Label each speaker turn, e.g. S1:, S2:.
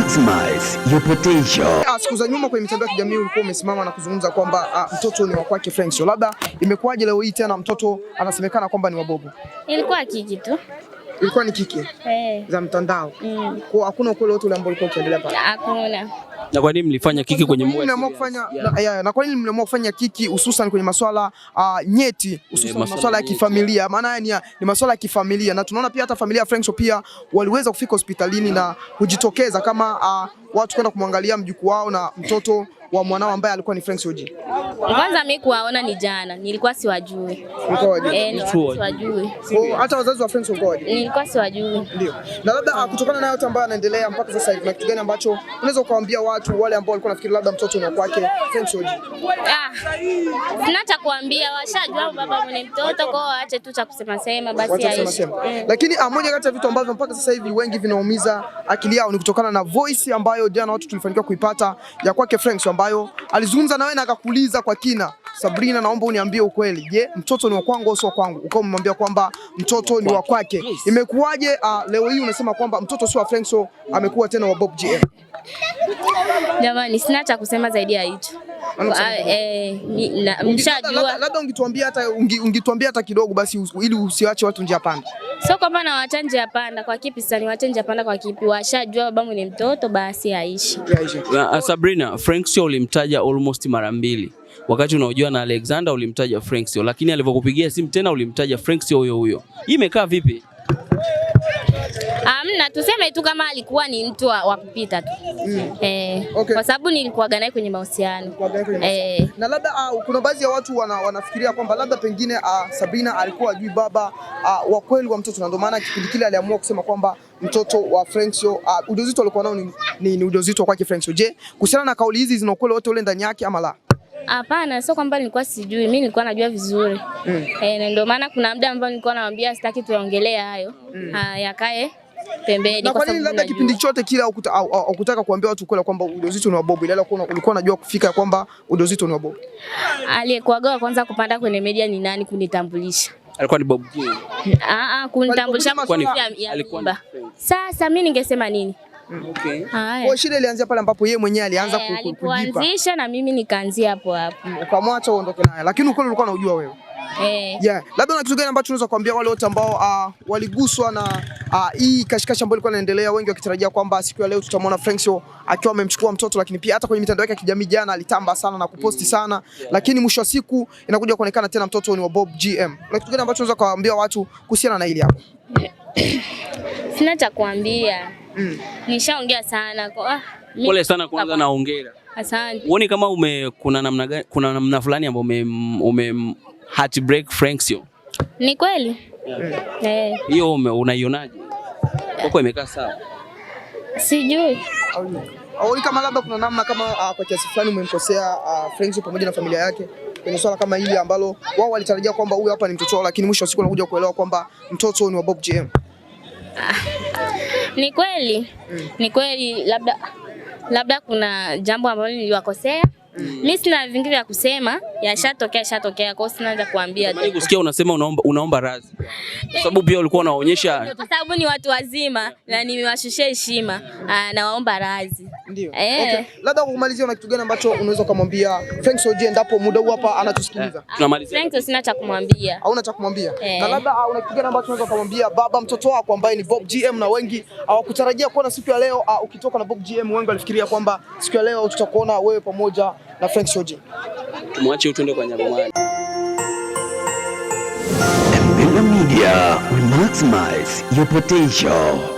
S1: Maximize your potential.
S2: Siku za nyuma kwenye mitandao ya kijamii ulikuwa umesimama na kuzungumza kwamba mtoto ni wa kwake Franksyo. Labda imekuwaje leo hii tena mtoto anasemekana kwamba ni wa Bobo?
S3: Ilikuwa kiki tu.
S2: Ilikuwa ni kiki za mtandao. Kwa hakuna ukweli wote ule ambao ulikuwa ukiendelea pale.
S3: Hakuna.
S4: Na kwa nini mlifanya kiki kwenye moyo?
S2: Na kwa nini mliamua kufanya kiki hususan kwenye masuala nyeti, hususan masuala ya kifamilia? Maana haya ni masuala ya kifamilia, na tunaona pia hata familia ya Franksyo pia waliweza kufika hospitalini na kujitokeza kama watu kwenda kumwangalia mjukuu wao na mtoto wa mwanao ambaye alikuwa ni Franksyo G.
S3: Kwanza mimi kuwaona ni jana, nilikuwa siwajui. Siwajui.
S2: Hata wazazi wa Franksyo ngoje?
S3: Nilikuwa siwajui.
S2: Ndio. Na labda kutokana na yote ambayo yanaendelea mpaka sasa hivi, na kitu gani ambacho unaweza kuwaambia watu wale ambao walikuwa nafikiri labda mtoto ni wake Franksyo G?
S3: Sina cha kuambia, washajua baba mwenye mtoto, kwa waache tu cha kusema sema basi aishi.
S2: Lakini moja kati ya vitu ambavyo mpaka sasa hivi wengi vinaumiza akili yao ni kutokana na voice ambayo jana watu tulifanikiwa kuipata ya kwake Franksyo, ambayo alizungumza na wewe na akakuuliza kwa kina, Sabrina, naomba uniambie ukweli. Je, mtoto ni wa kwangu au sio kwangu? Ukao umemwambia kwamba mtoto ni wa kwake. Imekuwaje leo hii unasema kwamba mtoto sio wa Franksyo, amekuwa tena wa Bob GM?
S3: Jamani, sina cha kusema zaidi ya hicho. Mshajua.
S2: Labda ungetuambia hata kidogo basi ili usiache watu njia panda.
S3: Sio kwamba na wacha njia panda kwa kipi sasa, ni wacha njia panda kwa kipi? Washajua baba mwenye mtoto basi aishi.
S4: Sabrina, Franksyo ulimtaja almost mara 2. Wakati unaojua na Alexander ulimtaja Franksyo, lakini alivyokupigia simu tena ulimtaja Franksyo huyo. Hii imekaa vipi?
S3: Amna, tuseme tu kama alikuwa ni mtu wa kupita tu. Kwa sababu nilikuwa naye kwenye mahusiano.
S2: Na labda kuna baadhi ya watu wanafikiria kwamba labda pengine Sabrina alikuwa ajui baba wa kweli wa mtoto, na ndio maana kipindi kile aliamua kusema kwamba mtoto wa Franksyo ujauzito alikuwa nao ni ujauzito kwake Franksyo. Je, kuhusiana na kauli hizi zina ukweli wote ule ndani yake ama la?
S3: Hapana, sio kwamba nilikuwa sijui, mimi nilikuwa najua vizuri. Na ndio maana kuna muda ambao nilikuwa naambia sitaki tuongelee hayo. Yakae pembeni.
S2: Na kwa nini labda kipindi chote kile ukutaka kuambia watu kweli kwamba ujauzito ni wa Bob, ile ulikuwa unajua kufika kwamba ujauzito ni wa Bob?
S3: Aliyekuaga kwanza kupanda kwenye media ni nani kunitambulisha?
S4: Alikuwa ni Bob G.
S3: Kunitambulisha kwa alikuwa. Sasa mimi ningesema nini?
S2: Kwa shida ilianzia pale ambapo yeye mwenyewe alianza
S3: kuanzisha na mimi nikaanzia hapo.
S2: Ukamwacha uondoke naye. Lakini ukweli ulikuwa unajua wewe. Labda una kitu gani ambacho unaweza kuambia wale wote ambao waliguswa na hii kashikashi ambayo ilikuwa inaendelea, wengi wakitarajia kwamba siku ya leo tutamwona Franksyo akiwa amemchukua mtoto, lakini pia hata kwenye mitandao yake ya kijamii jana alitamba sana na kuposti sana, lakini mwisho wa siku inakuja kuonekana tena mtoto ni wa Bob GM. Una kitu gani ambacho unaweza kuambia watu kuhusiana na hili hapo?
S3: Sina cha kuambia. Nishaongea sana kwa
S4: pole sana kwanza na hongera.
S3: Asante.
S4: Uone kama kuna namna fulani ambapo heartbreak Franksyo.
S3: Ni kweli?
S4: Hiyo unaionaje? Kwako imekaa sawa?
S3: Sijui.
S2: Au kama labda kuna namna kama kwa kiasi fulani umemkosea Franksyo pamoja na familia yake kwenye swala kama hili ambalo wao walitarajia kwamba huyu hapa ni mtoto wao, lakini mwisho wa siku anakuja kuelewa kwamba mtoto ni wa Bob GM.
S3: Ni kweli. Ni kweli, labda kuna jambo ambalo niliwakosea. Mimi sina vingi vya kusema, yashatokea, kwa sina cha kuambia.
S4: Mimi kusikia unasema unaomba radhi. Kwa sababu pia ulikuwa unaonyesha,
S3: kwa sababu ni watu wazima na nimewashushia heshima, na waomba radhi.
S2: Ndio. Labda kumalizia, una kitu gani ambacho unaweza kumwambia Franksyo je, endapo muda huu hapa anatusikiliza?
S4: Tunamalizia.
S3: Franksyo sina cha kumwambia.
S2: Hauna cha kumwambia? Na labda una kitu gani ambacho unaweza kumwambia baba mtoto wako ambaye ni Bob GM, na wengi hawakutarajia kuona siku ya leo ukitoka na Bob GM, wengi walifikiria kwamba siku ya leo tutakuona wewe pamoja na Franksyo G.
S4: Tumwache utende kwa Nyabomani.
S1: Mbega Media, we maximize your potential.